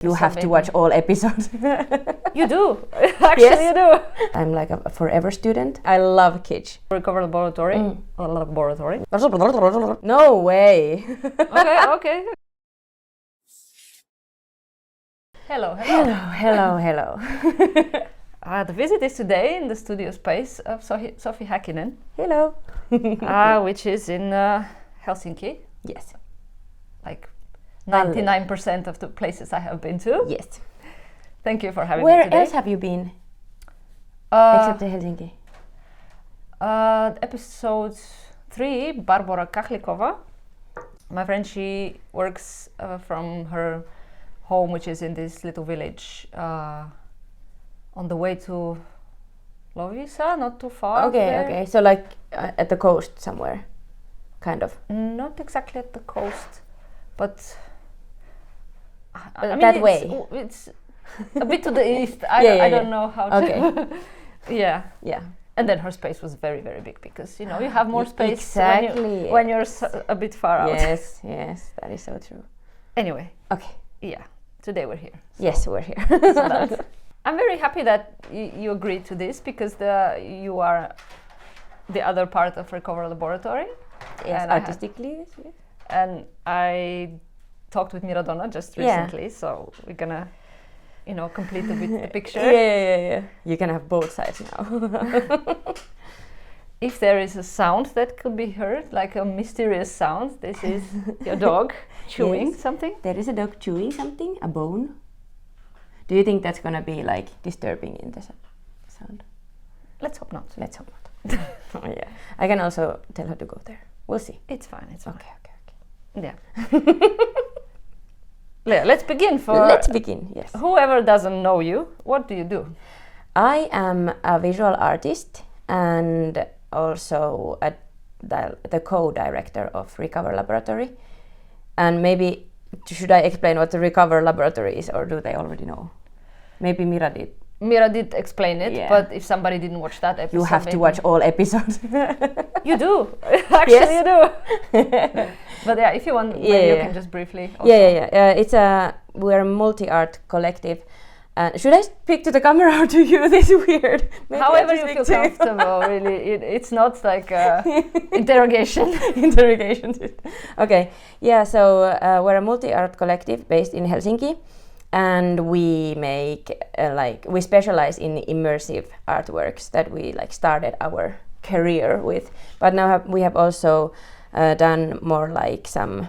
You have to watch all episodes. You do. Actually, you do. I'm like a forever student. I love kitsch. Recover laboratory. Laboratory. No way. Okay. Hello. Hello. The visit is today in the studio space of Sofi Häkkinen. Hello. Which is in Helsinki. Yes. Like 99% of the places I have been to. Yes. Thank you for having me Where today. else have you been? Except in Helsinki. Episode 3, Barbara Kachlikova. My friend, she works from her home, which is in this little village on the way to Loviisa, not too far. Okay. So like at the coast somewhere, kind of. Not exactly at the coast, but I mean, that way. It's a bit to the east. I don't know how to. Okay. Yeah. And then her space was very, very big because you have more space exactly when you're a bit far out. Yes, that is so true. Anyway. Okay. Yeah. Today we're here. So. Yes, we're here. So I'm very happy that you agreed to this because you are the other part of Recover Laboratory. Yes, artistically. Yes. And I talked with Miradona just recently, so we're gonna, complete a bit the picture. Yeah. You can have both sides now. If there is a sound that could be heard, like a mysterious sound, this is your dog chewing something. There is a dog chewing something, a bone. Do you think that's gonna be like disturbing in the sound? Let's hope not. Oh, yeah. I can also tell her to go there. We'll see. It's fine. Okay. Yeah. Let's begin. Let's begin, yes. Whoever doesn't know you, what do you do? I am a visual artist and also the co-director of Recover Laboratory. And maybe, should I explain what the Recover Laboratory is, or do they already know? Maybe Mira did. Mira did explain it, but if somebody didn't watch that episode... You have to watch all episodes. You do. Actually, you do. But yeah, if you want, you can just briefly... Also. Yeah. We're a multi-art collective. Should I speak to the camera or to you? This is weird. Maybe however you feel comfortable, really. It's not like interrogation. Interrogation. Okay. Yeah, so we're a multi-art collective based in Helsinki. And we make we specialize in immersive artworks that we started our career with. But now we have also done more like some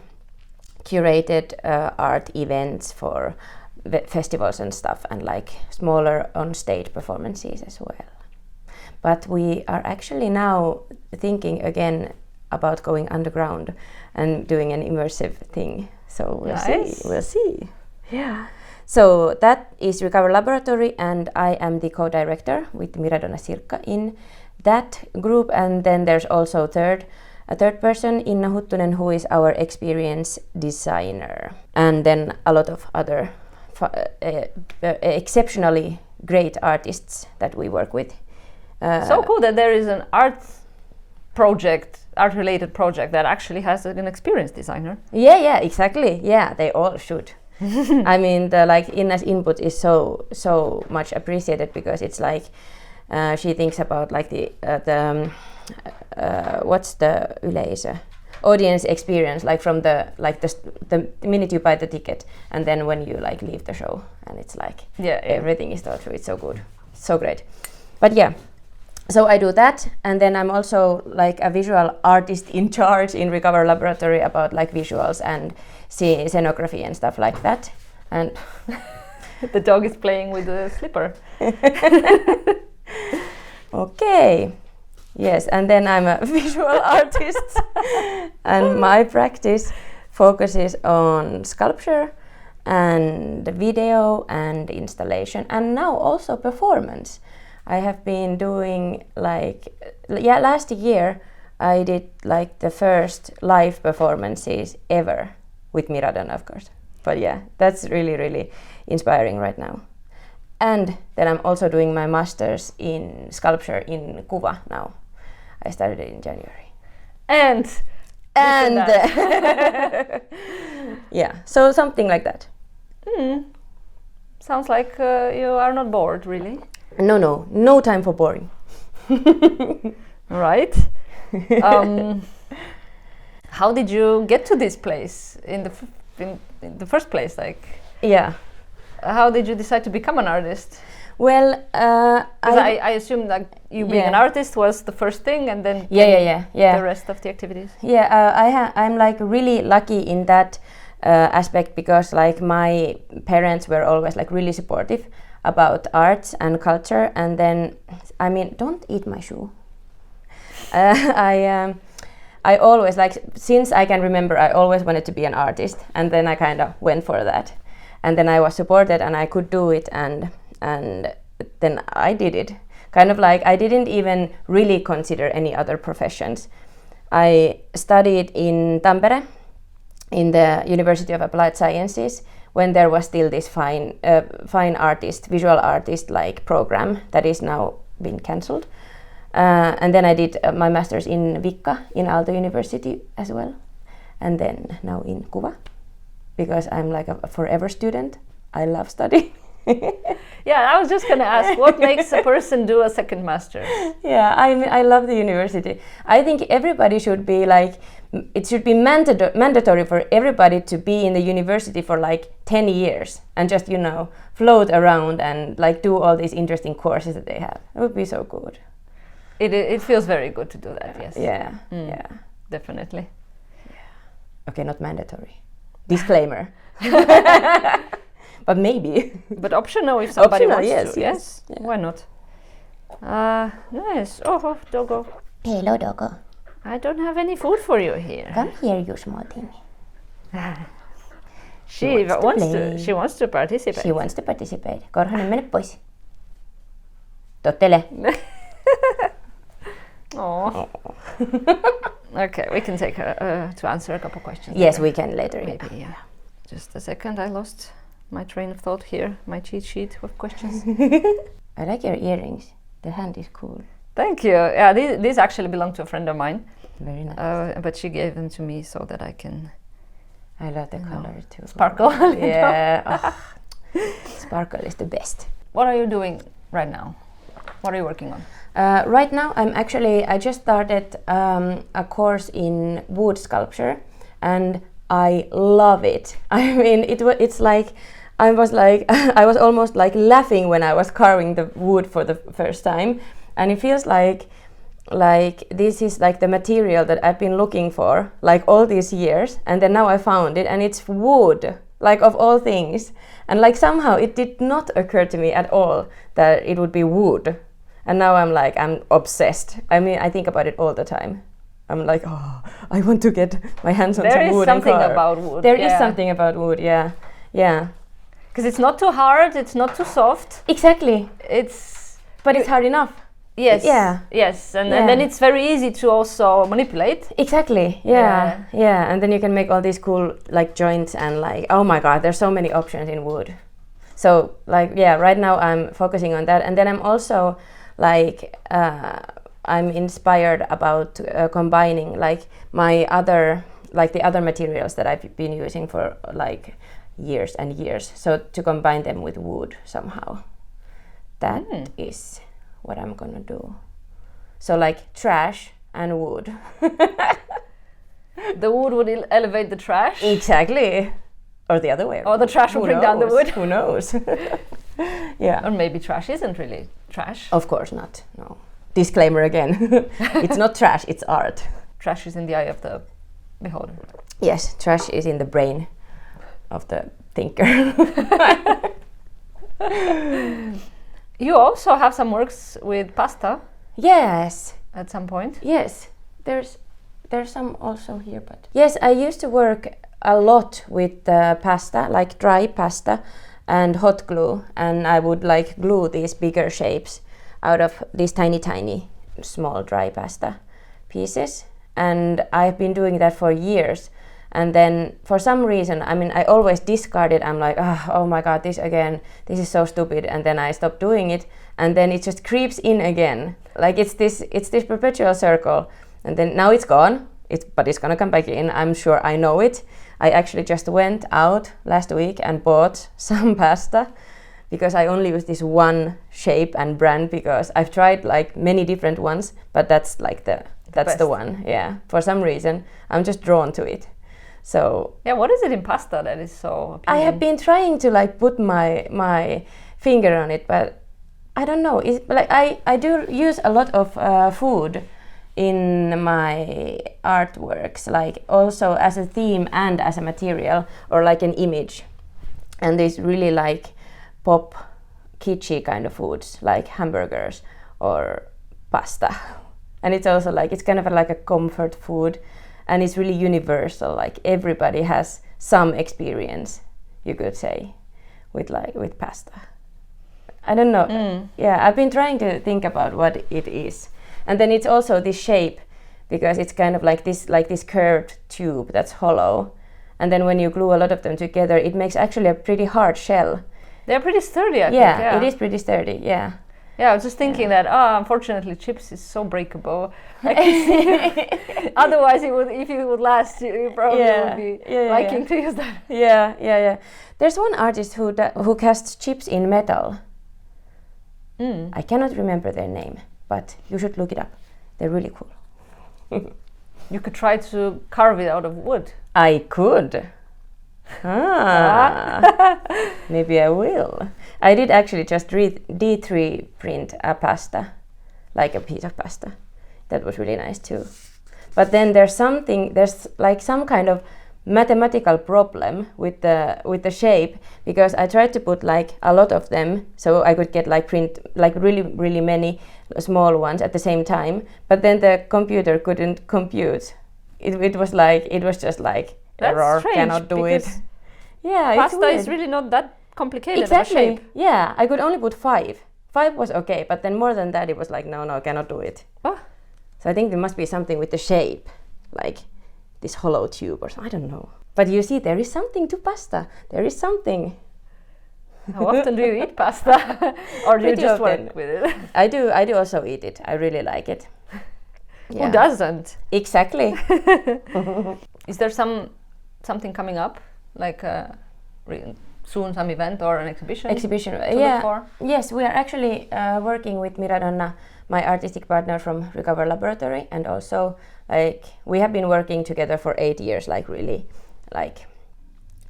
curated art events for festivals and stuff, and like smaller on-stage performances as well. But we are actually now thinking again about going underground and doing an immersive thing. So we'll see. Yeah. So that is Recover Laboratory, and I am the co-director with Miradona Sirkka in that group. And then there's also a third person, Inna Huttunen, who is our experience designer. And then a lot of other exceptionally great artists that we work with. So cool that there is an art-related project that actually has an experienced designer. Yeah, exactly. Yeah, they all should. I mean, Inna's input is so much appreciated because it's like she thinks about like what's the yleisö audience experience, like from the minute you buy the ticket and then when you leave the show, and it's like everything is thought through. It's so good, so great. But yeah, so I do that, and then I'm also like a visual artist in charge in Recover Laboratory about like visuals and scenography and stuff like that. And the dog is playing with the slipper. Okay. Yes, and then I'm a visual artist, and my practice focuses on sculpture and video and installation, and now also performance. I have been doing last year I did like the first live performances ever with Miradona, of course. But yeah, that's really, really inspiring right now. And then I'm also doing my master's in sculpture in Kuva now. I started it in January. And yeah, so something like that. Sounds like you are not bored, really. No time for boring. Right. How did you get to this place in the first place? Like, Yeah. how did you decide to become an artist? Well, I assume that you being an artist was the first thing, and then yeah. the rest of the activities. Yeah, I'm like really lucky in that aspect, because like my parents were always like really supportive about arts and culture. And then, I mean, don't eat my shoe. I always, like, since I can remember, I always wanted to be an artist, and then I kind of went for that, and then I was supported and I could do it, and then I did it. Kind of like I didn't even really consider any other professions. I studied in Tampere in the University of Applied Sciences when there was still this fine artist, visual artist like program that is now been cancelled. And then I did my master's in Vikka in Aalto University as well, and then now in Kuva, because I'm like a forever student. I love studying. Yeah, I was just gonna ask, what makes a person do a second master's? Yeah, I love the university. I think everybody should be like, it should be mandatory for everybody to be in the university for like 10 years and just, you know, float around and like do all these interesting courses that they have. It would be so good. It feels very good to do that, yes. Yeah, yeah. Definitely. Yeah. Okay, not mandatory. Disclaimer. But maybe. But optional if somebody optional, wants to. Yes. Yeah. Why not? Nice. Oh, doggo. Hello, doggo. I don't have any food for you here. Come here, you small thing. She wants to participate. She wants to participate. Korhonen, mene pois. Tottele. Oh. Okay, we can take her to answer a couple questions. Yes, later. we can later. Maybe, yeah. Just a second, I lost my train of thought here, my cheat sheet of questions. I like your earrings. The hand is cool. Thank you. Yeah, these actually belong to a friend of mine. Very nice. But she gave them to me so that I can... I love the color too. Sparkle. Yeah. Oh. Sparkle is the best. What are you doing right now? What are you working on? Right now, I just started a course in wood sculpture, and I love it. I mean, it's like, I was almost like laughing when I was carving the wood for the first time, and it feels like this is like the material that I've been looking for like all these years, and then now I found it, and it's wood, like of all things, and like somehow it did not occur to me at all that it would be wood. And now I'm obsessed. I mean, I think about it all the time. I'm like, oh, I want to get my hands on some wood. There is something about wood. There is something about wood, yeah. Yeah. Because it's not too hard, it's not too soft. Exactly. But it's hard enough. Yes. Yeah. Yes, and then it's very easy to also manipulate. Exactly. Yeah. And then you can make all these cool like joints and like, oh my god, there's so many options in wood. So like, yeah, right now I'm focusing on that, and then I'm also like I'm inspired about combining like my other, like the other materials that I've been using for like years and years, so to combine them with wood somehow. That is what I'm gonna do. So like trash and wood. The wood would elevate the trash? Exactly. Or the other way. Or the trash would bring down the wood? Who knows? Yeah. Or maybe trash isn't really trash. Of course not, no. Disclaimer again. It's not trash, it's art. Trash is in the eye of the beholder. Yes, trash is in the brain of the thinker. You also have some works with pasta. Yes. At some point. Yes. There's some also here, but yes, I used to work a lot with pasta, like dry pasta and hot glue, and I would like glue these bigger shapes out of these tiny small dry pasta pieces, and I've been doing that for years. And then for some reason, I mean, I always discard it. I'm like, oh my god, this again, this is so stupid, and then I stop doing it, and then it just creeps in again. Like it's this perpetual circle, and then now it's gone. But it's gonna come back in. I'm sure, I know it. I actually just went out last week and bought some pasta, because I only use this one shape and brand, because I've tried like many different ones, but that's like that's the one. Yeah, for some reason I'm just drawn to it. So yeah, what is it in pasta that is so appealing? I have been trying to like put my finger on it, but I don't know. It's like I do use a lot of food in my artworks, like also as a theme and as a material or like an image. And these really like pop kitschy kind of foods like hamburgers or pasta. And it's also like it's kind of like a comfort food, and it's really universal. Like everybody has some experience, you could say, with pasta. I don't know. Yeah, I've been trying to think about what it is. And then it's also this shape, because it's kind of like this curved tube that's hollow. And then when you glue a lot of them together, it makes actually a pretty hard shell. They're pretty sturdy, I think. Yeah, it is pretty sturdy, yeah. Yeah, I was just thinking that, unfortunately, chips is so breakable. I can see otherwise, if it would last, you probably would be liking to use that. Yeah. There's one artist who casts chips in metal. I cannot remember their name, but you should look it up. They're really cool. You could try to carve it out of wood. I could. Maybe I will. I did actually just D3 print a pasta, like a piece of pasta. That was really nice too. But then there's like some kind of mathematical problem with the shape, because I tried to put like a lot of them so I could get like print like really many small ones at the same time, but then the computer couldn't compute. It was just like that's error, strange, cannot do it. Yeah, pasta is really not that complicated. Exactly. Of a shape. Yeah, I could only put 5. 5 was okay, but then more than that it was like no, cannot do it. Oh. So I think there must be something with the shape, like this hollow tube or something. I don't know. But you see, there is something to pasta. There is something. How often do you eat pasta? Or do you just work with it? I do also eat it. I really like it. Yeah. Who doesn't? Exactly. Is there something coming up? Like soon some event or an exhibition? Look for? Yes, we are actually working with Miradonna, my artistic partner from Recover Laboratory, and also like we have been working together for 8 years, like really like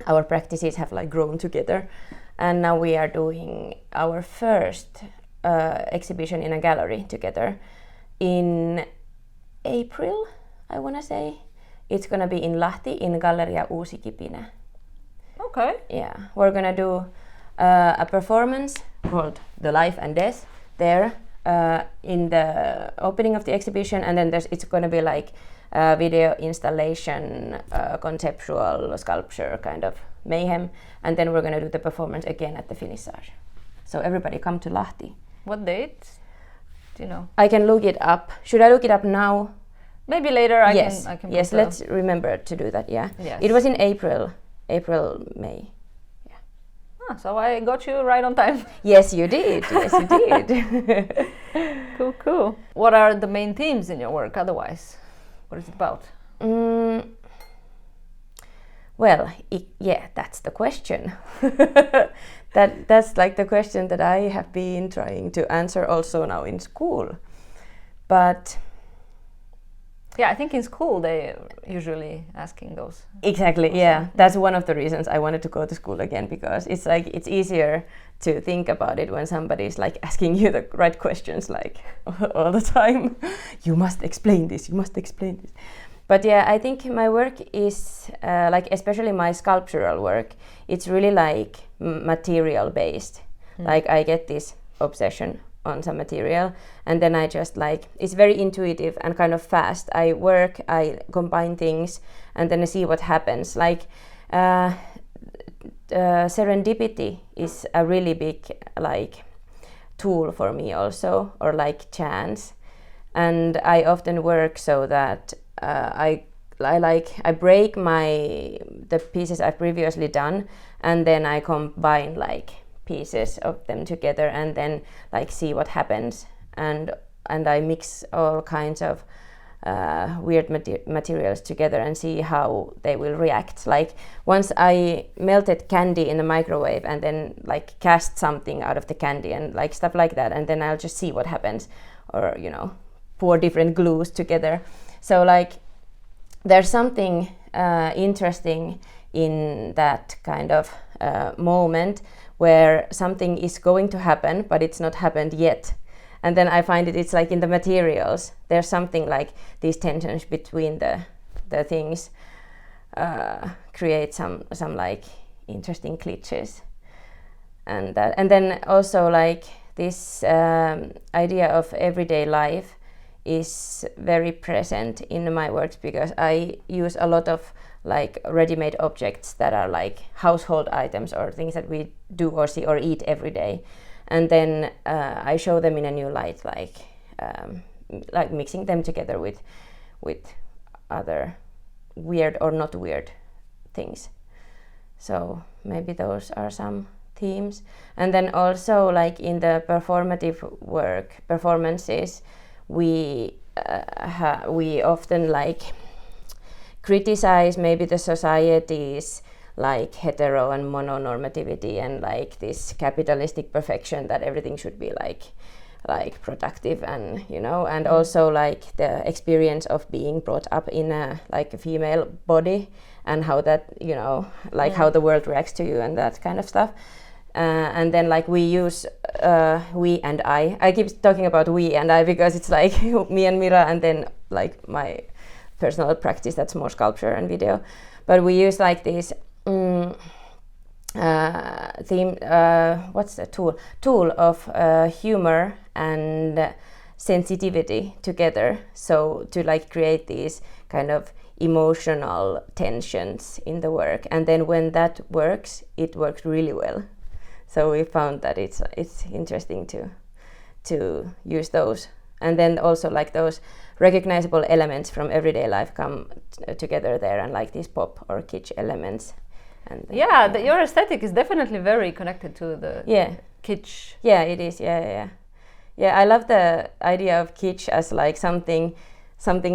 our practices have like grown together, and now we are doing our first exhibition in a gallery together in April, I want to say. It's gonna be in Lahti in Galleria Uusi Kipinä. Okay. Yeah, we're gonna do a performance called The Life and Death there in the opening of the exhibition, and then it's gonna be like video installation, conceptual sculpture kind of mayhem, and then we're gonna do the performance again at the finissage. So everybody come to Lahti. What date? Do you know? I can look it up. Should I look it up now? Maybe later. I can. Yes, let's remember to do that. Yeah. Yes. It was in April, May. Yeah. So I got you right on time. Yes, you did. Yes, you did. Cool. What are the main themes in your work? Otherwise, what is it about? Well, that's the question. That's like the question that I have been trying to answer also now in school. But yeah, I think in school they usually asking those. Exactly. Also. Yeah, that's one of the reasons I wanted to go to school again, because it's like it's easier to think about it when somebody's like asking you the right questions like all the time. You must explain this. You must explain this. But yeah, I think my work is like, especially my sculptural work, it's really like material based. Like I get this obsession on some material, and then I just like, it's very intuitive and kind of fast. I work, I combine things, and then I see what happens. Like serendipity is a really big like tool for me also, or like chance. And I often work so that I break the pieces I've previously done, and then I combine like pieces of them together, and then like see what happens, and I mix all kinds of weird materials together and see how they will react. Like once I melted candy in the microwave and then like cast something out of the candy and like stuff like that, and then I'll just see what happens, or pour different glues together. So like there's something interesting in that kind of moment where something is going to happen but it's not happened yet. And then I find it's like in the materials, there's something like these tensions between the things create some like interesting glitches, and then also like this idea of everyday life is very present in my works, because I use a lot of like ready-made objects that are like household items or things that we do or see or eat every day. And then I show them in a new light, like mixing them together with other weird or not weird things. So maybe those are some themes. And then also like in the performative work, performances, we often like criticize maybe the society's like hetero and mononormativity and like this capitalistic perfection that everything should be like productive, and and also like the experience of being brought up in a like a female body, and how that like how the world reacts to you and that kind of stuff. And then like we use we and I keep talking about we and I because it's like me and Mira, and then like my personal practice that's more sculpture and video, but we use like this theme, what's the tool of humor and sensitivity together, so to like create these kind of emotional tensions in the work. And then when that works, it works really well. So we found that it's interesting to use those, and then also like those recognizable elements from everyday life come together there, and like these pop or kitsch elements. And your aesthetic is definitely very connected to the kitsch. Yeah, it is. Yeah. I love the idea of kitsch as like something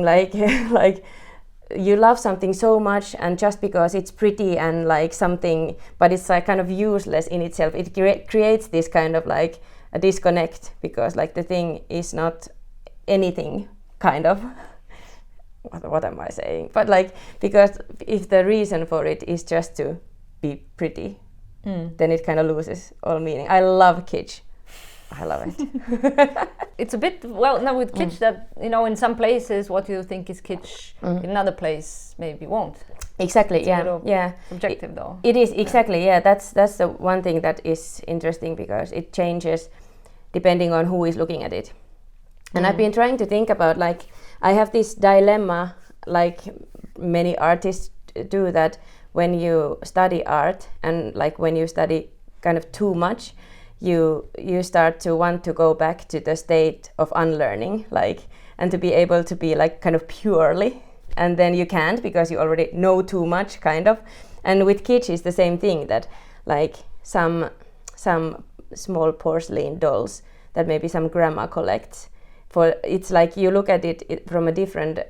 like like you love something so much, and just because it's pretty and like something, but it's like kind of useless in itself, it creates this kind of like a disconnect, because like the thing is not anything, kind of. What am I saying? But like, because if the reason for it is just to be pretty, then it kind of loses all meaning. I love kitsch. I love it. It's a bit, well, now with kitsch that, in some places what you think is kitsch, in another place maybe won't. Exactly, it's yeah. Subjective though. It is, exactly, yeah. That's the one thing that is interesting, because it changes depending on who is looking at it. And I've been trying to think about, like, I have this dilemma, like many artists do, that when you study art and like when you study kind of too much, you start to want to go back to the state of unlearning, like, and to be able to be like kind of purely, and then you can't because you already know too much, kind of. And with kitsch is the same thing, that like some small porcelain dolls that maybe some grandma collects, for it's like you look at it from a different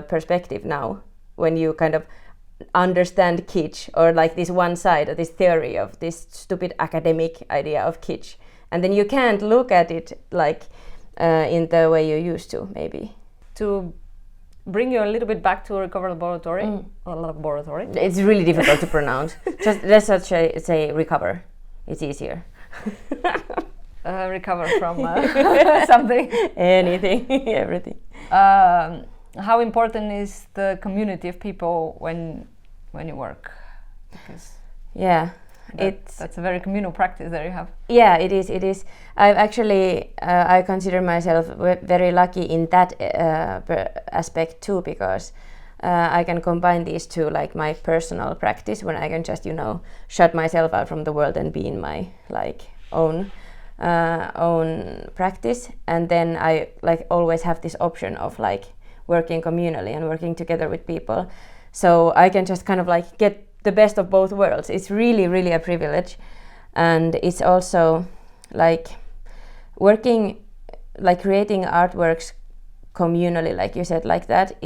perspective now, when you kind of understand kitsch, or like this one side of this theory of this stupid academic idea of kitsch, and then you can't look at it like in the way you used to, maybe. To bring you a little bit back to Recover Laboratory, laboratory. It's really difficult to pronounce. Just let's say recover. It's easier. Recover from something. Anything, everything. How important is the community of people when you work? Because that's a very communal practice that you have. Yeah, it is. I've actually I consider myself very lucky in that aspect too, because I can combine these two, like my personal practice, when I can just shut myself out from the world and be in my like own practice, and then I like always have this option of like working communally and working together with people, so I can just kind of like get the best of both worlds. It's really, really a privilege, and it's also like working, like creating artworks communally, like you said, like that,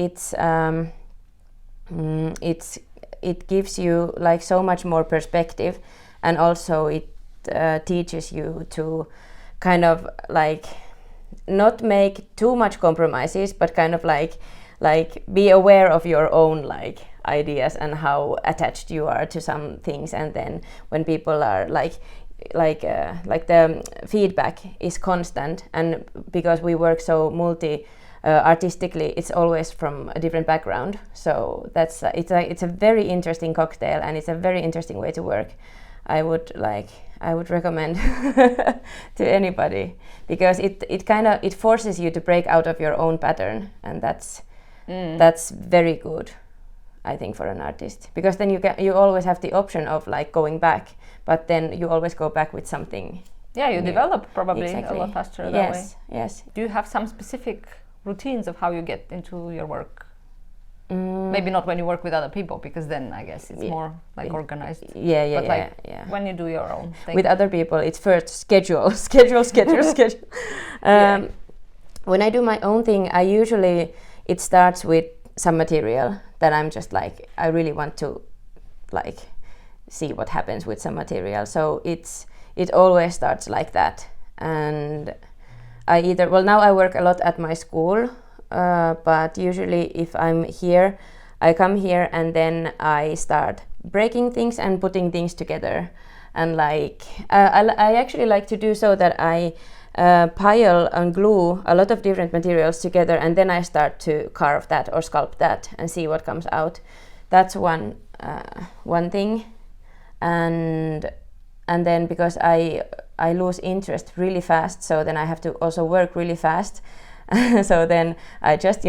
it gives you like so much more perspective, and also it teaches you to kind of like not make too much compromises, but kind of like be aware of your own like ideas and how attached you are to some things. And then when people are like the feedback is constant, and because we work so artistically, it's always from a different background. So that's it's a very interesting cocktail, and it's a very interesting way to work. I would recommend to anybody, because it forces you to break out of your own pattern, and that's very good, I think, for an artist, because then you always have the option of like going back, but then you always go back with something. Yeah, you new. develop probably Exactly. a lot faster that way. Yes. Do you have some specific routines of how you get into your work? Maybe not when you work with other people, because then I guess it's more like organized. Yeah. When you do your own thing. With other people, it's first schedule. When I do my own thing, it starts with some material that I'm just like, I really want to like see what happens with some material. So it always starts like that. And now I work a lot at my school, but usually if I'm here, I come here and then I start breaking things and putting things together. And like I actually like to do so that I pile and glue a lot of different materials together, and then I start to carve that or sculpt that and see what comes out. That's one thing. And then because I lose interest really fast, so then I have to also work really fast. So then I just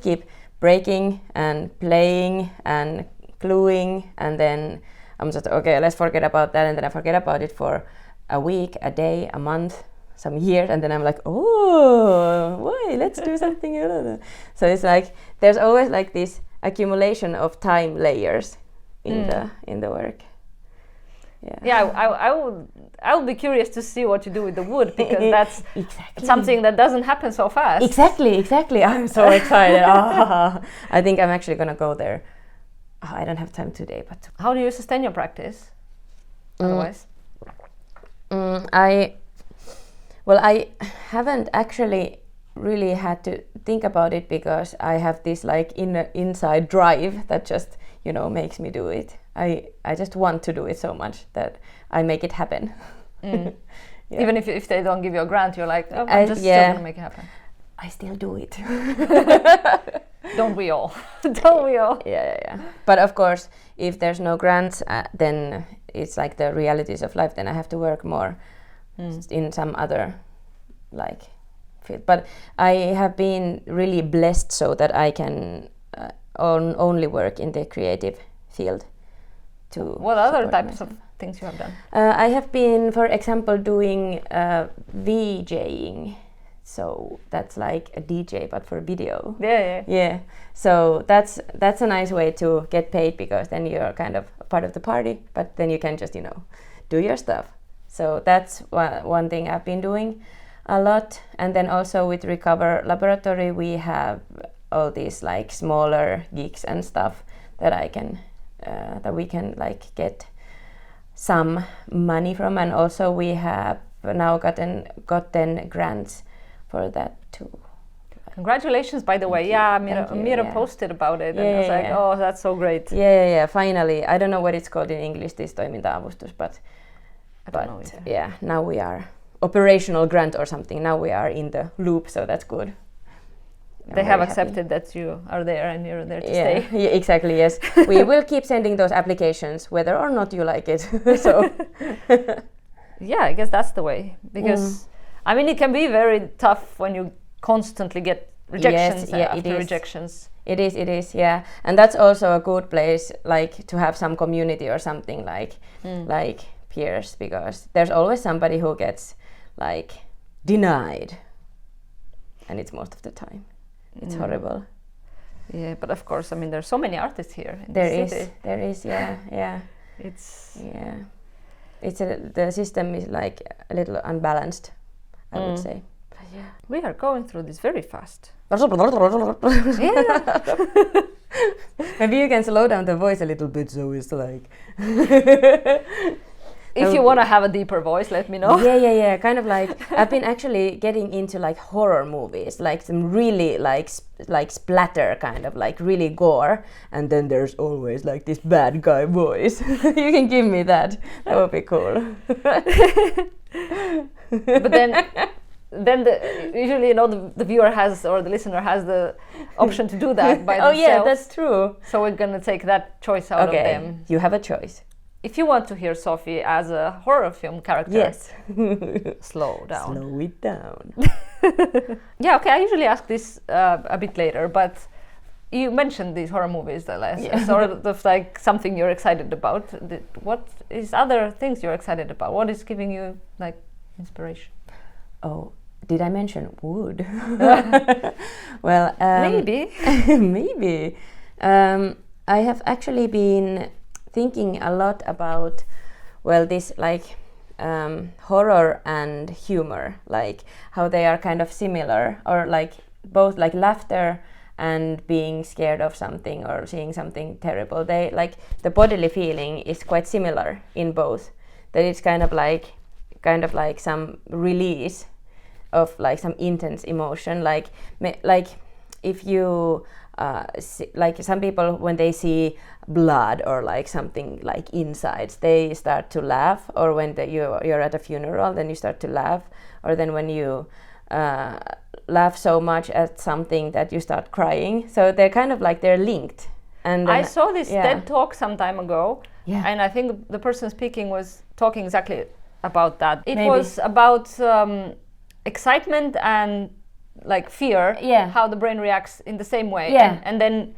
keep breaking and playing and gluing, and then I'm just okay, let's forget about that, and then I forget about it for a week, a day, a month, some years, and then I'm like, oh, why? Let's do something else. So it's like there's always like this accumulation of time layers in the work. I would be curious to see what you do with the wood, because that's something that doesn't happen so fast. Exactly. I'm so excited. I think I'm actually gonna go there. I don't have time today, but how do you sustain your practice? Otherwise, I haven't actually really had to think about it, because I have this like inside drive that just makes me do it. I just want to do it so much that I make it happen. Even if they don't give you a grant, you're like, oh, I'm just still gonna make it happen. I still do it. Don't we all? Don't we all? Yeah. But of course, if there's no grants, then it's like the realities of life. Then I have to work more in some other like field. But I have been really blessed so that I can only work in the creative field. What other types of things you have done? I have been, for example, doing VJing. So that's like a DJ but for video. Yeah. So that's a nice way to get paid, because then you're kind of a part of the party, but then you can just do your stuff. So that's one thing I've been doing a lot. And then also with Recover Laboratory, we have all these like smaller gigs and stuff that that we can like get some money from, and also we have now gotten grants for that too. Congratulations, by the way. Yeah, Mira posted about it, and I was like, oh, that's so great. Yeah, finally. I don't know what it's called in English, this toiminta-avustus, but I don't know either. Yeah, now we are operational grant or something. Now we are in the loop, so that's good. They have accepted that you are there and you're there to stay. Yeah, exactly, yes. We will keep sending those applications, whether or not you like it. So, yeah, I guess that's the way. Because, I mean, it can be very tough when you constantly get rejections after rejections. It is, yeah. And that's also a good place, like, to have some community or something like peers, because there's always somebody who gets, like, denied. And it's most of the time. It's horrible. Yeah, but of course, I mean, there's so many artists here in There the city. Yeah. The system is like a little unbalanced, I would say. But yeah. We are going through this very fast. Yeah. Maybe you can slow down the voice a little bit so it's like. If you want to have a deeper voice, let me know. Yeah. Kind of like I've been actually getting into like horror movies, like some really like splatter kind of like really gore, and then there's always like this bad guy voice. You can give me that. That would be cool. But then usually the viewer has or the listener has the option to do that by themselves. Oh yeah, that's true. So we're gonna take that choice out of them. You have a choice. If you want to hear Sofi as a horror film character, yes, slow down. Slow it down. Yeah, okay. I usually ask this a bit later, but you mentioned these horror movies that sort of like something you're excited about. What is other things you're excited about? What is giving you like inspiration? Oh, did I mention wood? Well, maybe. Maybe. I have actually been thinking a lot about, well, this like horror and humor, like how they are kind of similar, or like both like laughter and being scared of something or seeing something terrible. They like the bodily feeling is quite similar in both. That it's kind of like some release of like some intense emotion, like if you like some people when they see blood or like something like insides, they start to laugh, or when you're at a funeral, then you start to laugh, or then when you laugh so much at something that you start crying. So they're kind of like they're linked. And I saw this TED talk some time ago, yeah. And I think the person speaking was talking exactly about that. It Maybe. was about excitement and like fear, how the brain reacts in the same way, and then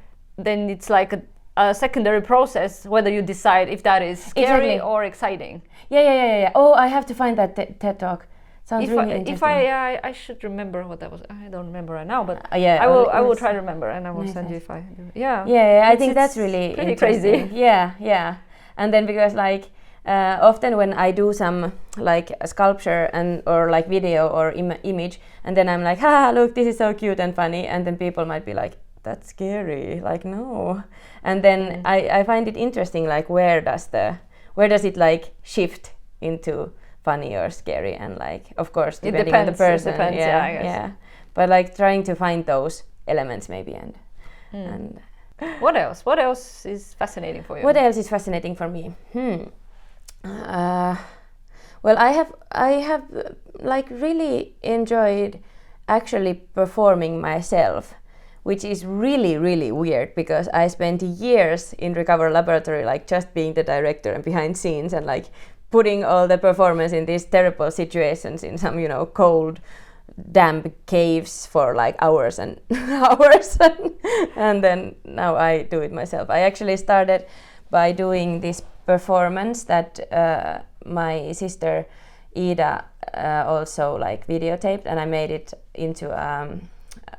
it's like a secondary process whether you decide if that is scary or exciting. Yeah. Oh, I have to find that TED talk. Sounds really interesting. If I should remember what that was. I don't remember right now, but I will try to remember, and I will send you if I do. Yeah. I think that's really pretty crazy. Yeah. And then because like often when I do some like a sculpture or like video or image, and then I'm like, look, this is so cute and funny, and then people might be like, that's scary, like no. And then I find it interesting, like where does it like shift into funny or scary, and like of course depending on the person. It depends, I guess. Yeah. But like trying to find those elements maybe and What else? What else is fascinating for you? What else is fascinating for me? Well, I have like really enjoyed actually performing myself, which is really, really weird because I spent years in Recover Laboratory, like just being the director and behind scenes and like putting all the performance in these terrible situations in some, cold, damp caves for like hours and hours. And then now I do it myself. I actually started by doing this performance that my sister Ida also like videotaped, and I made it into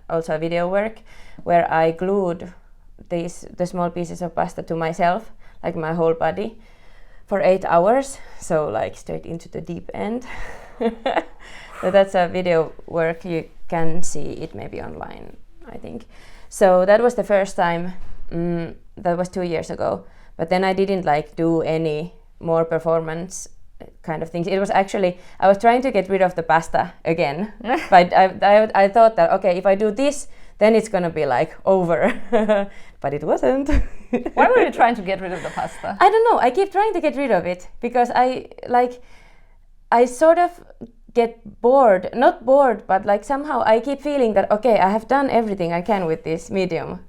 also a video work where I glued the small pieces of pasta to myself, like my whole body, for 8 hours, so like straight into the deep end. So that's a video work. You can see it maybe online, I think. So that was the first time. That was 2 years ago. But then I didn't like do any more performance kind of things. It was actually, I was trying to get rid of the pasta again. But I thought that, okay, if I do this, then it's gonna be like over. But it wasn't. Why were you trying to get rid of the pasta? I don't know. I keep trying to get rid of it because I sort of get bored. Not bored, but like somehow I keep feeling that, okay, I have done everything I can with this medium.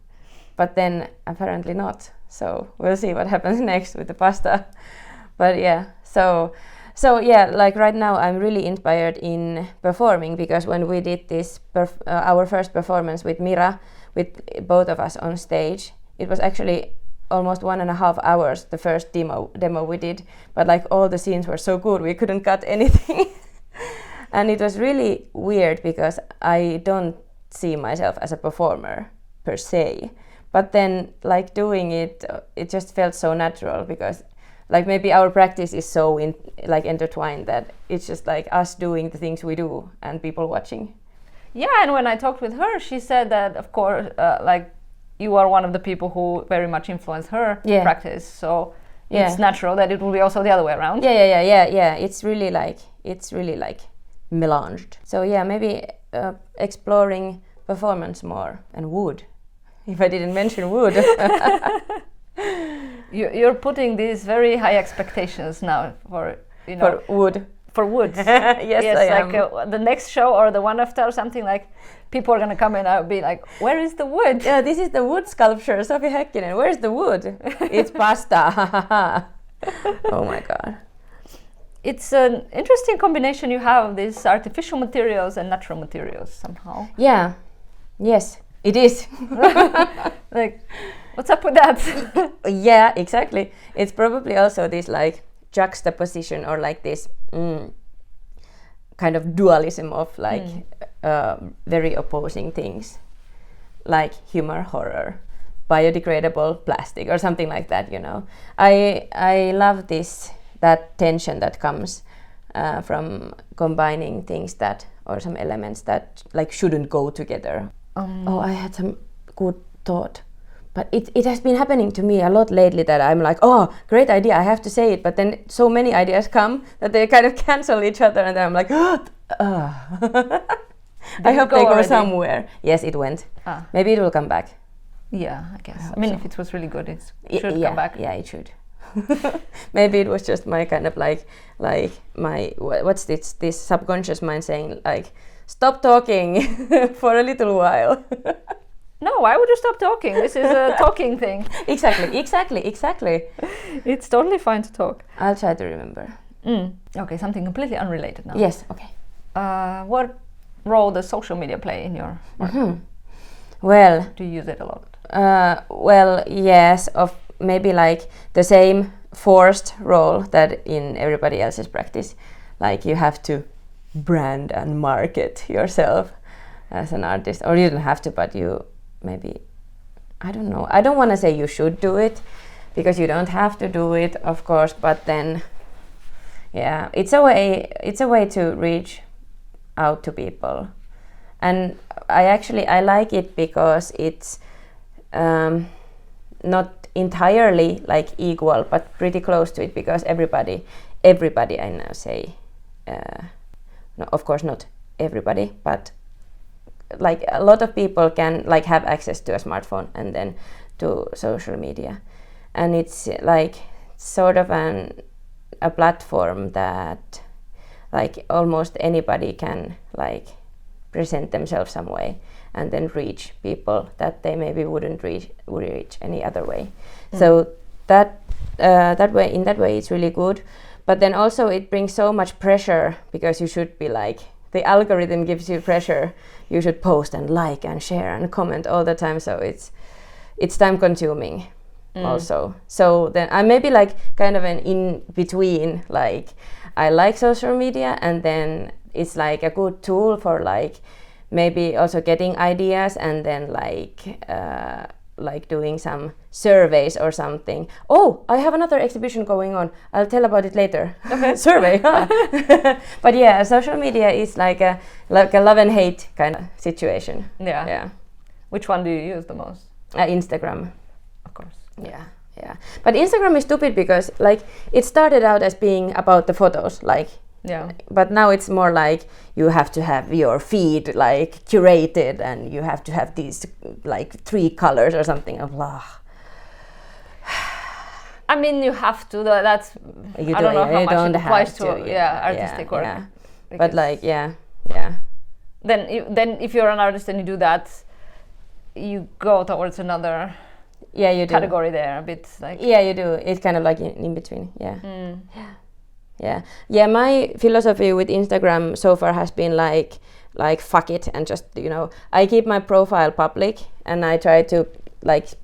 But then apparently not. So we'll see what happens next with the pasta. But yeah, so yeah, like right now I'm really inspired in performing, because when we did this our first performance with Mira, with both of us on stage, it was actually almost 1.5 hours, the first demo we did, but like all the scenes were so good we couldn't cut anything. And it was really weird because I don't see myself as a performer per se, but then like doing it just felt so natural, because like maybe our practice is so intertwined that it's just like us doing the things we do and people watching. Yeah, and when I talked with her, she said that, of course, like you are one of the people who very much influenced her practice. So it's natural that it will be also the other way around. Yeah. It's really like melanged. So yeah, maybe exploring performance more and wood. If I didn't mention wood. You're putting these very high expectations now for wood. For wood. Yes, I like am. The next show or the one after or something, like people are gonna come and I'll be like, where is the wood? Yeah, this is the wood sculpture, Sofi Häkkinen. Where's the wood? It's pasta. Oh my god. It's an interesting combination you have, these artificial materials and natural materials somehow. Yeah. Yes, it is. Like, what's up with that? Yeah, exactly. It's probably also this like juxtaposition or like this kind of dualism of like very opposing things, like humor, horror, biodegradable plastic or something like that, you know. I love that tension that comes from combining things that, or some elements that like shouldn't go together. I had some good thought. But it has been happening to me a lot lately that I'm like, oh, great idea, I have to say it. But then so many ideas come that they kind of cancel each other. And then I'm like, I hope they go somewhere. Yes, it went. Maybe it will come back. Yeah, I guess. I mean, if it was really good, it should come back. Yeah, it should. Maybe it was just my kind of like my, what's this subconscious mind saying like, stop talking for a little while. No, why would you stop talking? This is a talking thing. Exactly. It's totally fine to talk. I'll try to remember. Okay, something completely unrelated now. Yes, okay. What role does social media play in your work? Well... Do you use it a lot? Well, yes, of maybe like the same forced role that in everybody else's practice. Like you have to brand and market yourself as an artist. Or you don't have to, but you... maybe, I don't know. I don't want to say you should do it because you don't have to do it, of course. But then, yeah, it's a way to reach out to people, and I like it because it's not entirely like equal, but pretty close to it because everybody I now say, no, of course not everybody, but like a lot of people can like have access to a smartphone and then to social media, and it's like sort of a platform that like almost anybody can like present themselves some way and then reach people that they maybe wouldn't reach any other way. So that way it's really good, but then also it brings so much pressure because you should be like, the algorithm gives you pressure. You should post and like and share and comment all the time. So it's time consuming also. So then I maybe like kind of an in between, like I like social media and then it's like a good tool for like maybe also getting ideas and then like doing some surveys or something. Oh, I have another exhibition going on. I'll tell about it later. Okay. Survey. But yeah, social media is like a love and hate kind of situation. Yeah. Which one do you use the most? Instagram. Of course. Yeah. But Instagram is stupid because like it started out as being about the photos, like. Yeah. But now it's more like you have to have your feed like curated and you have to have these like 3 colors or something. Blah. I mean, you have to. That's I don't know how much it applies to artistic work. Yeah. But like Then if you're an artist and you do that, you go towards another category there a bit like. Yeah, you do. It's kind of like in between. Yeah. Yeah, my philosophy with Instagram so far has been like fuck it and just, you know, I keep my profile public and I try to like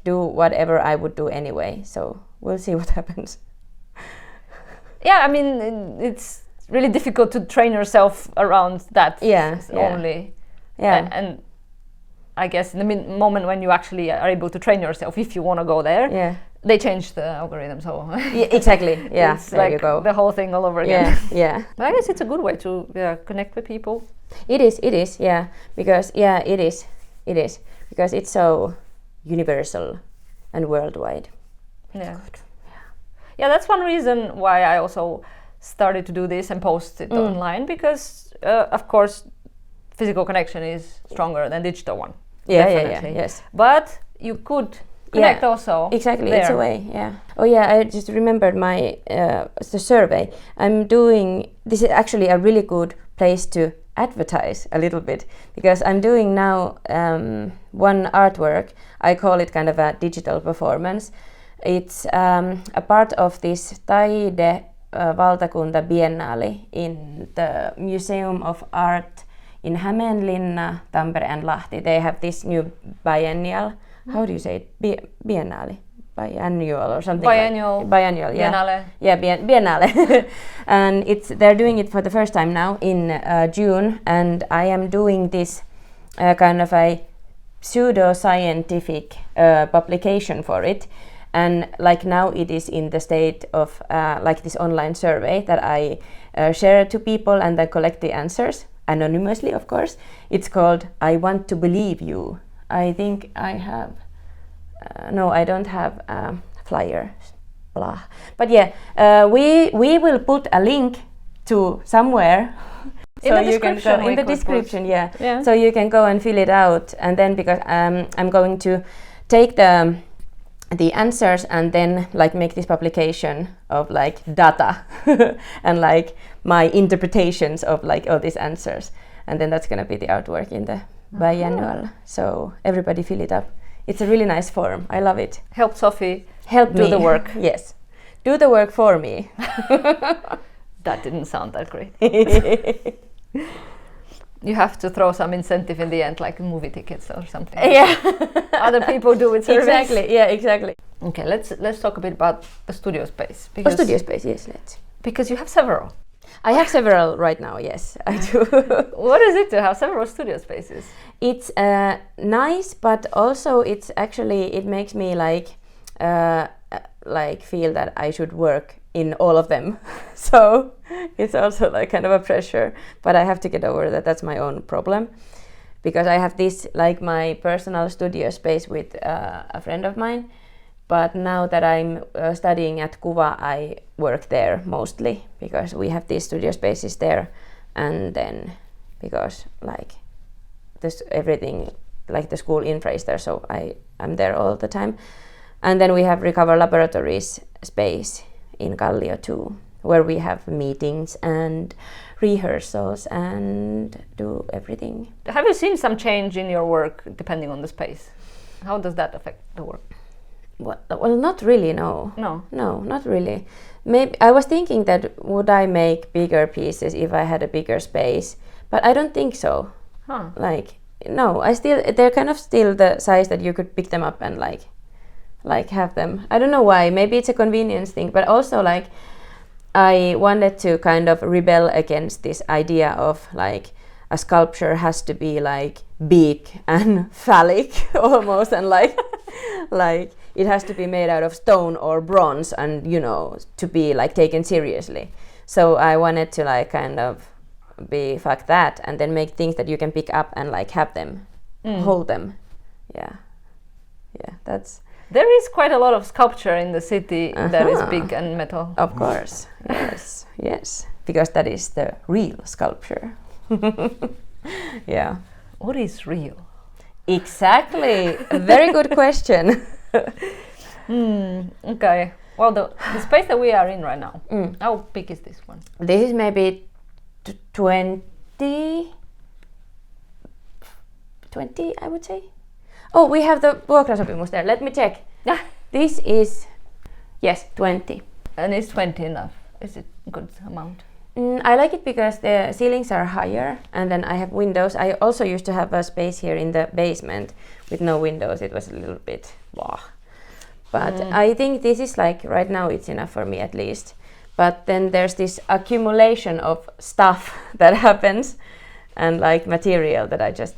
do whatever I would do anyway. So we'll see what happens. Yeah, I mean it's really difficult to train yourself around that only. Yeah. And I guess in the moment when you actually are able to train yourself, if you want to go there, They changed the algorithm, so Yeah, exactly. Yeah, it's there like you go. the whole thing all over again. Yeah. But I guess it's a good way to connect with people. It is, yeah. Because it is. Because it's so universal and worldwide. Yeah. Yeah, that's one reason why I also started to do this and post it online, because of course physical connection is stronger than digital one. Definitely. Yes. But you could connect also. Exactly, there. it's a way, yeah. Oh yeah, I just remembered my the survey. I'm doing, this is actually a really good place to advertise a little bit, because I'm doing now one artwork. I call it kind of a digital performance. It's a part of this Taide Valtakunta Biennale in the Museum of Art in Hämeenlinna, Tampere and Lahti. They have this new biennial. How do you say it? Biennale? Biannual or something. Biannual. Biannual, yeah. Biennale. Yeah, Biennale. And they're doing it for the first time now in June, and I am doing this kind of a pseudo-scientific publication for it. And like now it is in the state of like this online survey that I share to people and then collect the answers anonymously, of course. It's called I Want to Believe You. I think I have, no, I don't have flyer, blah. But yeah, we will put a link to somewhere. In the description. In the description, yeah. So you can go and fill it out, and then because I'm going to take the answers and then like make this publication of like data and like my interpretations of like all these answers, and then that's gonna be the artwork in the biannual. So everybody fill it up. It's a really nice form. I love it. Help Sofi do the work. Yes, do the work for me. That didn't sound that great. You have to throw some incentive in the end, like movie tickets or something. Yeah. Other people do it. Exactly. Yeah. Exactly. Okay, let's talk a bit about the studio space. Studio space. Yes, let's. Because you have several. I have several right now. Yes, I do. What is it to have several studio spaces? It's nice, but also it's actually it makes me like feel that I should work in all of them. So it's also like kind of a pressure, but I have to get over that. That's my own problem, because I have this like my personal studio space with a friend of mine, but now that I'm studying at Kuva, I work there mostly because we have these studio spaces there, and then because like this everything like the school infra is there, so I'm there all the time. And then we have Recover Laboratories space in Kallio too, where we have meetings and rehearsals and do everything. Have you seen some change in your work depending on the space? How does that affect the work? Well, not really, no. No, not really. Maybe I was thinking that would I make bigger pieces if I had a bigger space, but I don't think so. Huh. Like, no, they're kind of still the size that you could pick them up and like have them. I don't know why. Maybe it's a convenience thing, but also like I wanted to kind of rebel against this idea of like a sculpture has to be like big and phallic almost, and like like it has to be made out of stone or bronze, and you know, to be like taken seriously. So I wanted to like kind of be fuck that, and then make things that you can pick up and like have them, hold them. Yeah, that's. There is quite a lot of sculpture in the city that is big and metal. Of course, yes, because that is the real sculpture. Yeah. What is real? Exactly. A very good question. Okay. Well, the space that we are in right now, how big is this one? This is maybe 20, I would say. Oh, we have the vuokrasopimus there. Let me check. This is, yes, 20. And is 20 enough? Is it a good amount? I like it because the ceilings are higher, and then I have windows. I also used to have a space here in the basement with no windows. It was a little bit blah. But I think this is like, right now it's enough for me at least. But then there's this accumulation of stuff that happens, and like material that I just,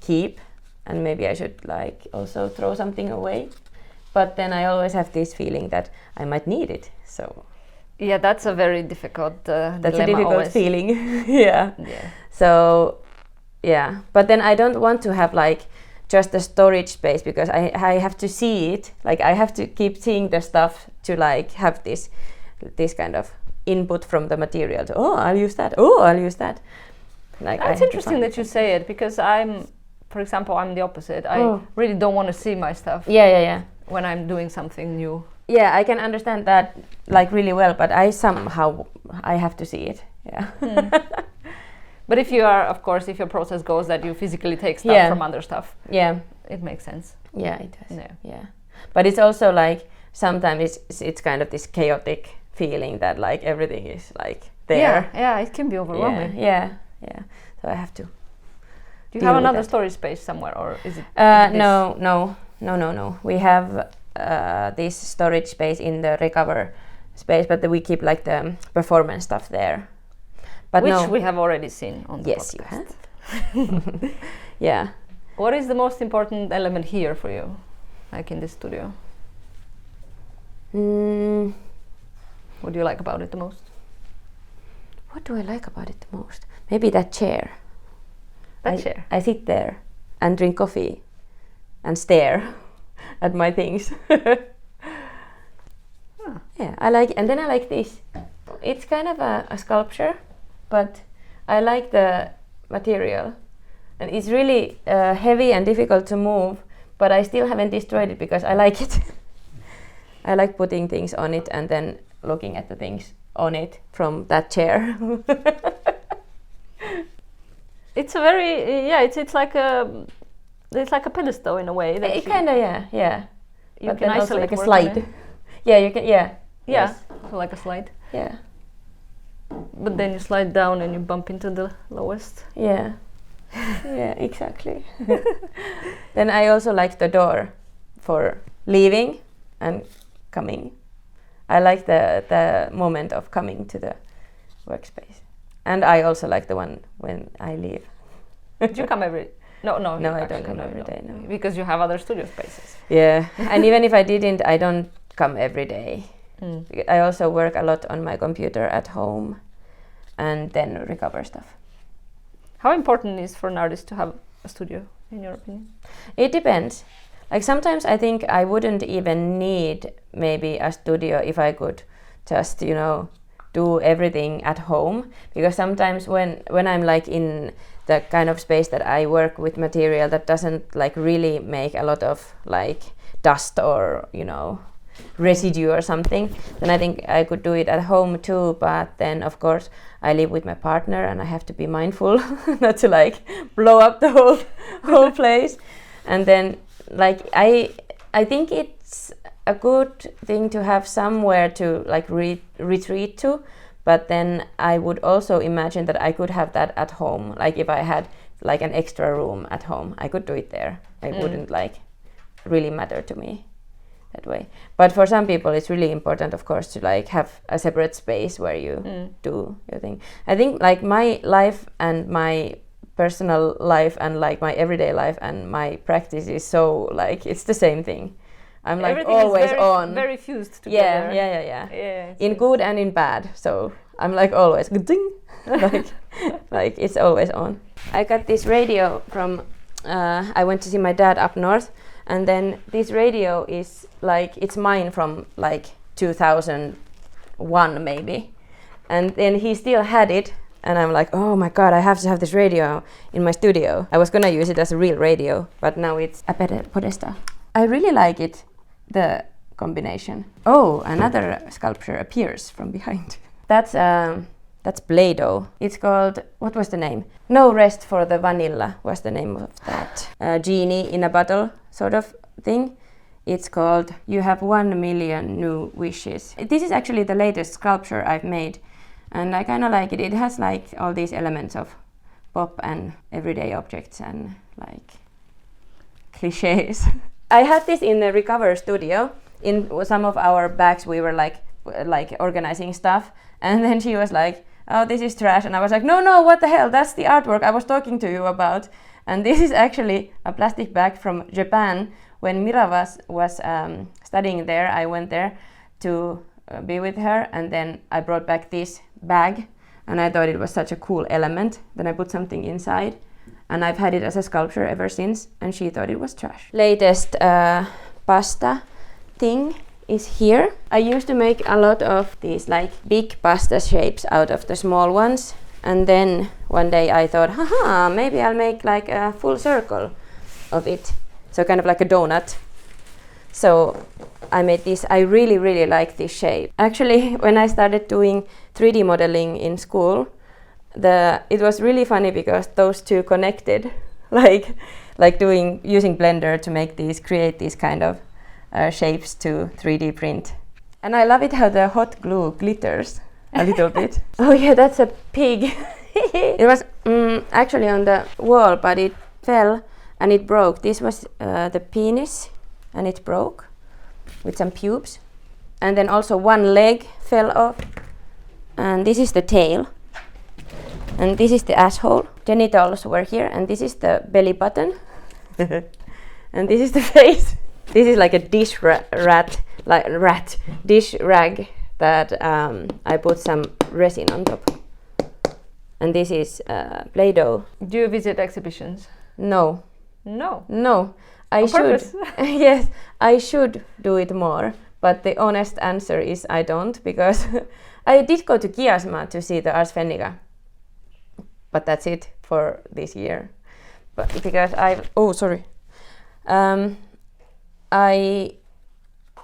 keep. And maybe I should like also throw something away. but then I always have this feeling that I might need it. So Yeah, that's a very difficult that's a dilemma difficult always. feeling. Yeah. So yeah, but then I don't want to have like just a storage space because I have to see it. Like I have to keep seeing the stuff to like have this kind of input from the material. To, oh, I'll use that. Oh, I'll use that. Like It's interesting that you say it because for example, I'm the opposite. I really don't want to see my stuff. Yeah. When I'm doing something new. Yeah, I can understand that like really well, but I have to see it. Yeah. But if if your process goes that you physically take stuff from other stuff, it makes sense. Yeah, it does. Yeah. But it's also like sometimes it's kind of this chaotic feeling that like everything is like there. Yeah, it can be overwhelming. Yeah. So I have to. Do you have another storage space somewhere, or is it? No. We have this storage space in the recover space, but we keep like the performance stuff there. But which we have already seen on the podcast. You have. Yeah. What is the most important element here for you, like in this studio? What do you like about it the most? What do I like about it the most? Maybe that chair. Chair. I sit there and drink coffee and stare at my things. Yeah, and then I like this. It's kind of a sculpture, but I like the material. And it's really heavy and difficult to move, but I still haven't destroyed it because I like it. I like putting things on it and then looking at the things on it from that chair. It's a very it's like a pedestal in a way. It kind of yeah. You but can then also isolate like a work slide. Yeah, you can. Yeah. Yeah, Yes. so like a slide. Yeah. But then you slide down and you bump into the lowest. Yeah. Yeah, exactly. Then I also like the door for leaving and coming. I like the moment of coming to the workspace. And I also like the one when I leave. Do you come every? No, I don't come every day. No, because you have other studio spaces. Yeah, and even if I didn't, I don't come every day. I also work a lot on my computer at home, and then recover stuff. How important is for an artist to have a studio, in your opinion? It depends. Like sometimes I think I wouldn't even need maybe a studio if I could just, do everything at home, because sometimes when I'm like in the kind of space that I work with material that doesn't like really make a lot of like dust or residue or something, then I think I could do it at home too. But then of course I live with my partner and I have to be mindful not to like blow up the whole place. And then like I think it's a good thing to have somewhere to like retreat to, but then I would also imagine that I could have that at home. Like if I had like an extra room at home, I could do it there. It wouldn't like really matter to me that way. But for some people it's really important, of course, to like have a separate space where you do your thing. I think like my life and my personal life and like my everyday life and my practice is so like it's the same thing. I'm like everything always is on. very fused together. Yeah. In good and in bad. So I'm like always ding, like it's always on. I got this radio from. I went to see my dad up north, and then this radio is like it's mine from like 2001 maybe, and then he still had it. And I'm like, oh my god, I have to have this radio in my studio. I was gonna use it as a real radio, but now it's a pedestal. I really like it, the combination. Oh, another sculpture appears from behind. That's Play-Doh. It's called, what was the name? No Rest for the Vanilla was the name of that. Genie in a bottle sort of thing. It's called You Have 1 Million New Wishes. This is actually the latest sculpture I've made. And I kind of like it. It has like all these elements of pop and everyday objects and like cliches. I had this in the Recover studio. In some of our bags we were like organizing stuff, and then she was like, oh, this is trash, and I was like, no, what the hell, that's the artwork I was talking to you about. And this is actually a plastic bag from Japan when Mira was studying there, I went there to be with her, and then I brought back this bag, and I thought it was such a cool element. Then I put something inside, and I've had it as a sculpture ever since, and she thought it was trash. Latest pasta thing is here. I used to make a lot of these like big pasta shapes out of the small ones, and then one day I thought, haha, maybe I'll make like a full circle of it, so kind of like a donut. So I made this. I really like this shape. Actually, when I started doing 3D modeling in school, it was really funny because those two connected, like using Blender to create these kind of shapes to 3D print. And I love it how the hot glue glitters a little bit. Oh yeah, that's a pig. It was actually on the wall, but it fell and it broke. This was the penis, and it broke with some pubes. And then also one leg fell off. And this is the tail. And this is the asshole. Genitals were here, and this is the belly button. And this is the face. This is like a dish dish rag that I put some resin on top. And this is Play-Doh. Do you visit exhibitions? No. No. I on should. Purpose. Yes, I should do it more. But the honest answer is I don't, because I did go to Kiasma to see the Ars Fennica. But that's it for this year. But because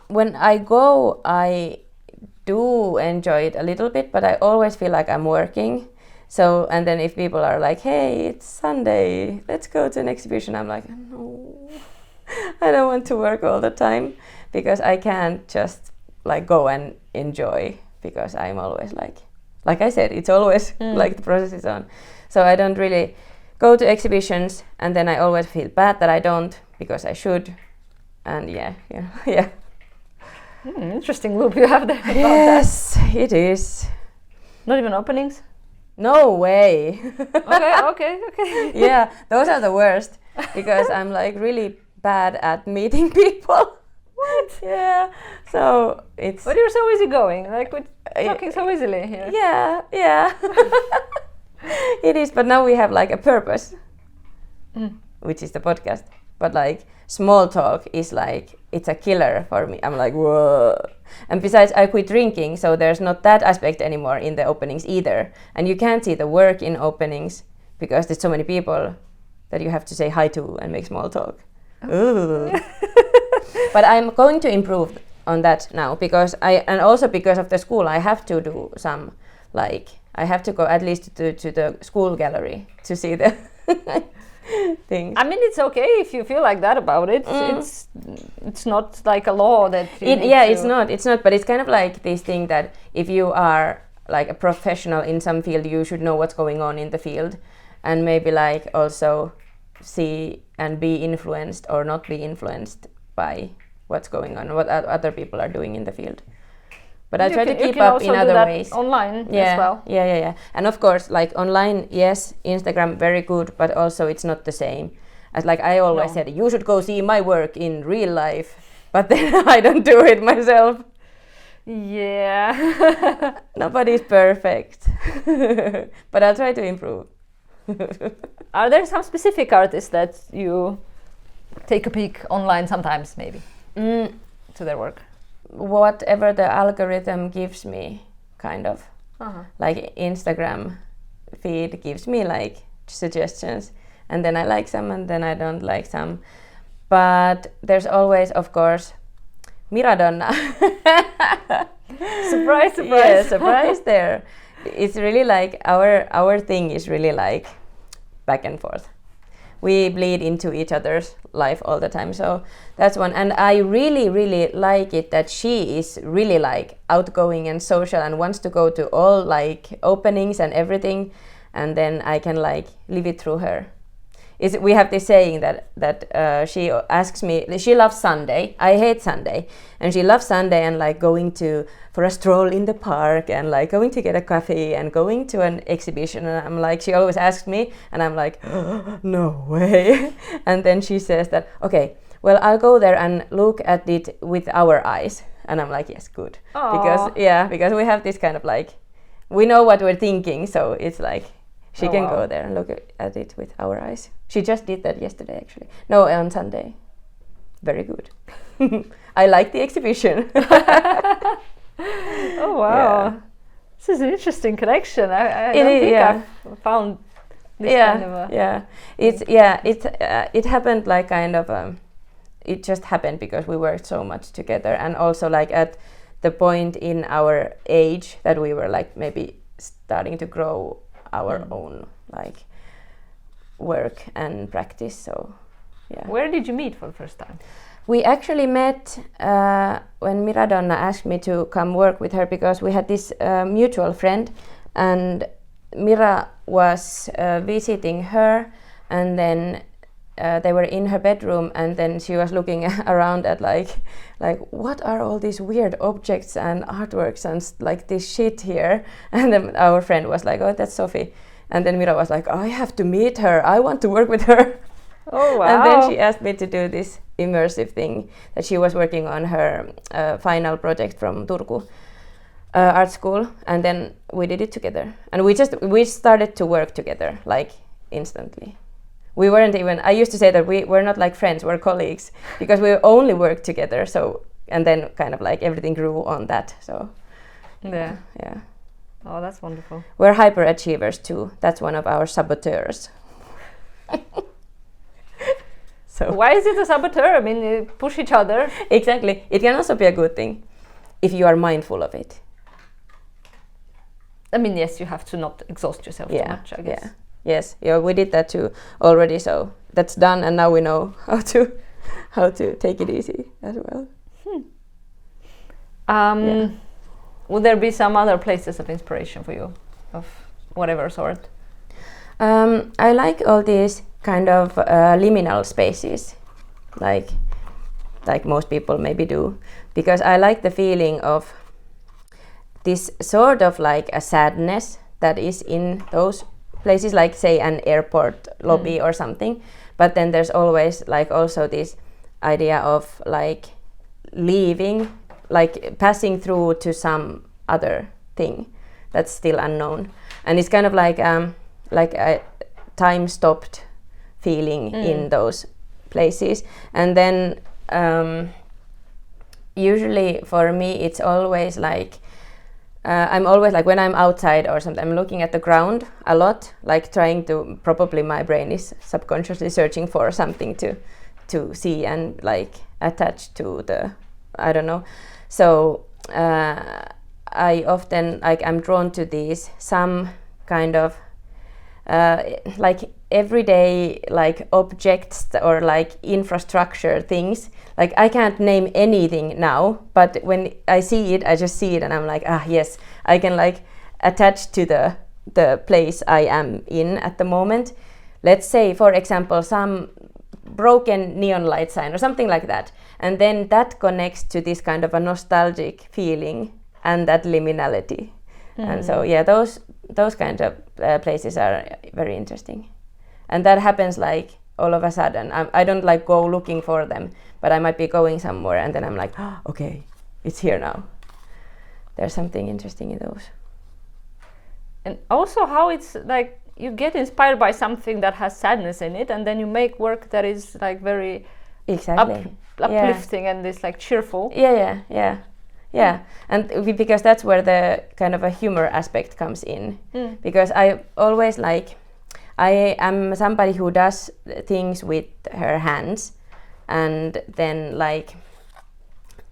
when I go, I do enjoy it a little bit, but I always feel like I'm working. So, and then if people are like, hey, it's Sunday, let's go to an exhibition, I'm like, no, I don't want to work all the time, because I can't just like go and enjoy, because I'm always like I said, it's always like the process is on. So I don't really go to exhibitions, and then I always feel bad that I don't, because I should. And yeah. Interesting loop you have there about yes, that. It is. Not even openings? No way. Okay. Yeah, those are the worst, because I'm like really bad at meeting people. What? Yeah. So it's. But you're so easygoing, like we're talking so easily here. Yeah. It is, but now we have like a purpose, which is the podcast. But like small talk is like, it's a killer for me. I'm like, whoa. And besides, I quit drinking, so there's not that aspect anymore in the openings either. And you can't see the work in openings because there's so many people that you have to say hi to and make small talk. Ooh. But I'm going to improve on that now, because and also because of the school, I have to do some, like, I have to go at least to the school gallery to see the things. I mean, it's okay if you feel like that about it. It's not like a law that it's not, but it's kind of like this thing that if you are like a professional in some field, you should know what's going on in the field, and maybe like also see and be influenced or not be influenced by what's going on, what other people are doing in the field. But I try to keep up in other ways. Online as well. Yeah. And of course, like online, yes, Instagram very good, but also it's not the same. As like I always said, you should go see my work in real life, but then I don't do it myself. Yeah. Nobody's perfect, but I'll try to improve. Are there some specific artists that you take a peek online sometimes, maybe, to their work? Whatever the algorithm gives me, kind of. Like Instagram feed gives me like suggestions, and then I like some and then I don't like some. But there's always, of course, Miradonna. Surprise! Yeah, surprise there. It's really like our thing is really like back and forth. We bleed into each other's life all the time, so that's one. And I really like it that she is really like outgoing and social and wants to go to all like openings and everything, and then I can like live it through her. We have this saying that she asks me, she loves Sunday, I hate Sunday, and she loves Sunday and like going for a stroll in the park and like going to get a coffee and going to an exhibition, and I'm like, she always asks me and I'm like, oh, no way. And then she says that, okay, well, I'll go there and look at it with our eyes. And I'm like, yes, good. Because we have this kind of like, we know what we're thinking, so it's like she can go there and look at it with our eyes. She just did that yesterday, actually. No, on Sunday. Very good. I like the exhibition. Oh wow, yeah. This is an interesting connection. I don't think I've found this kind of a it happened like kind of it just happened because we worked so much together, and also like at the point in our age that we were like maybe starting to grow our own like work and practice. So yeah. Where did you meet for the first time? We actually met when Miradonna asked me to come work with her, because we had this mutual friend, and Mira was visiting her, and then they were in her bedroom, and then she was looking around at like what are all these weird objects and artworks and like this shit here, and then our friend was like, oh, that's Sofi, and then Mira was like, oh, I have to meet her, I want to work with her. Oh wow. And then she asked me to do this immersive thing that she was working on, her final project from Turku art school, and then we did it together, and we started to work together like instantly. We weren't even, I used to say that we're not like friends, we're colleagues, because we only worked together. So, and then kind of like everything grew on that. So yeah. Oh, that's wonderful. We're hyperachievers too. That's one of our saboteurs. So why is it a saboteur? I mean, you push each other. Exactly. It can also be a good thing if you are mindful of it. I mean, yes, you have to not exhaust yourself too much, I guess. Yes, we did that too already, so that's done, and now we know how to take it easy as well. Would there be some other places of inspiration for you, of whatever sort? I like all these kind of liminal spaces, like most people maybe do, because I like the feeling of this sort of like a sadness that is in those places, like say an airport lobby or something, but then there's always like also this idea of like leaving, like passing through to some other thing that's still unknown, and it's kind of like a time stopped feeling in those places. And then usually for me it's always like I'm always like when I'm outside or something, I'm looking at the ground a lot, like trying to, probably my brain is subconsciously searching for something to see and like attach to the, I don't know. So I often like I'm drawn to these some kind of like everyday like objects or like infrastructure things. Like I can't name anything now, but when I see it, I just see it and I'm like, yes, I can like attach to the place I am in at the moment. Let's say, for example, some broken neon light sign or something like that, and then that connects to this kind of a nostalgic feeling and that liminality. And so those kinds of places are very interesting, and that happens like all of a sudden. I don't like go looking for them, but I might be going somewhere and then I'm like, okay, it's here now. There's something interesting in those. And also how it's like you get inspired by something that has sadness in it, and then you make work that is like very uplifting and is like cheerful. Yeah, and because that's where the kind of a humor aspect comes in. Because I always like, I am somebody who does things with her hands, and then like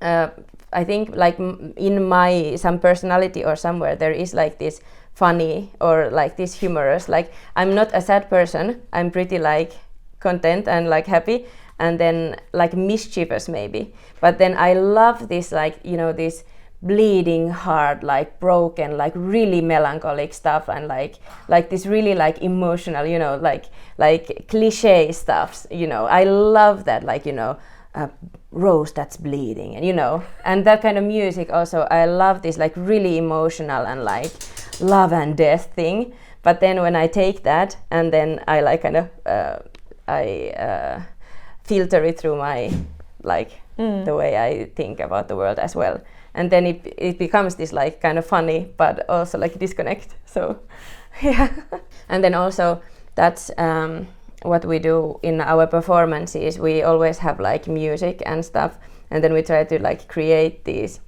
I think like in my some personality or somewhere there is like this funny or like this humorous, like I'm not a sad person, I'm pretty like content and like happy, and then like mischievous maybe, but then I love this like, you know, this bleeding heart, like broken, like really melancholic stuff, and like this really like emotional, you know, like cliche stuff, you know. I love that, like, you know, a rose that's bleeding, and you know, and that kind of music also. I love this like really emotional and like love and death thing. But then when I take that and then I like kind of filter it through my the way I think about the world as well. And then it becomes this like kind of funny but also like disconnect. So yeah. And then also that's what we do in our performances. We always have like music and stuff, and then we try to like create these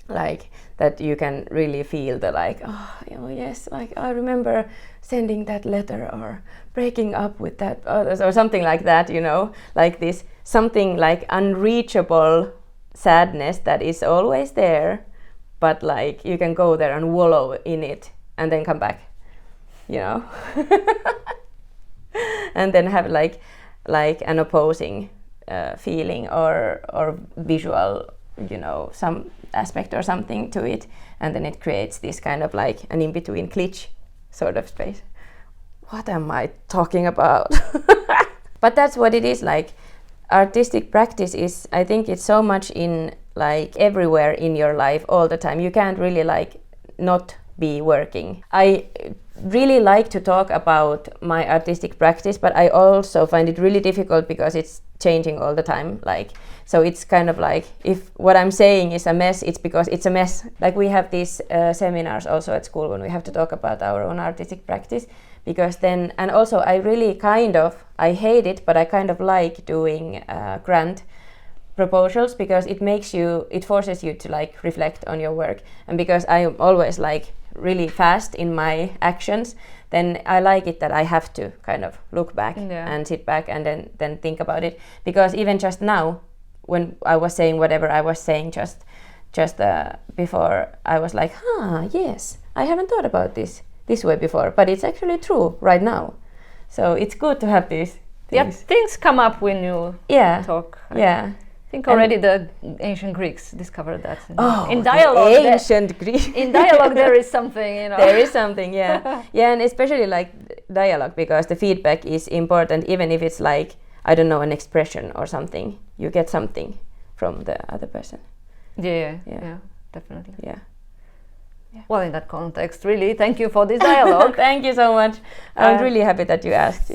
like that you can really feel the like, oh yes, like I remember sending that letter or breaking up with that or something like that, you know, like this something like unreachable sadness that is always there, but like you can go there and wallow in it and then come back, you know. And then have like an opposing feeling or visual, you know, some aspect or something to it, and then it creates this kind of like an in-between glitch sort of space. What am I talking about? But that's what it is. Like artistic practice is, I think it's so much in like everywhere in your life all the time. You can't really like not be working. I really like to talk about my artistic practice, but I also find it really difficult because it's changing all the time. Like, so it's kind of like if what I'm saying is a mess, it's because it's a mess. Like we have these seminars also at school when we have to talk about our own artistic practice, because then, and also I really I hate it, but I kind of like doing grant proposals because it forces you to like reflect on your work. And because I'm always like really fast in my actions, then I like it that I have to kind of look back and sit back and then think about it. Because even just now, when I was saying whatever I was saying just before, I was like, yes, I haven't thought about this way before, but it's actually true right now. So it's good to have these things. Yeah, things come up when you talk. Yeah. I think already the ancient Greeks discovered that. In dialogue, in dialogue there is something, you know. There is something, yeah. Yeah, and especially like dialogue, because the feedback is important, even if it's like, I don't know, an expression or something. You get something from the other person. Yeah, definitely. Yeah. Well, in that context, really, thank you for this dialogue. Thank you so much. I'm really happy that you asked.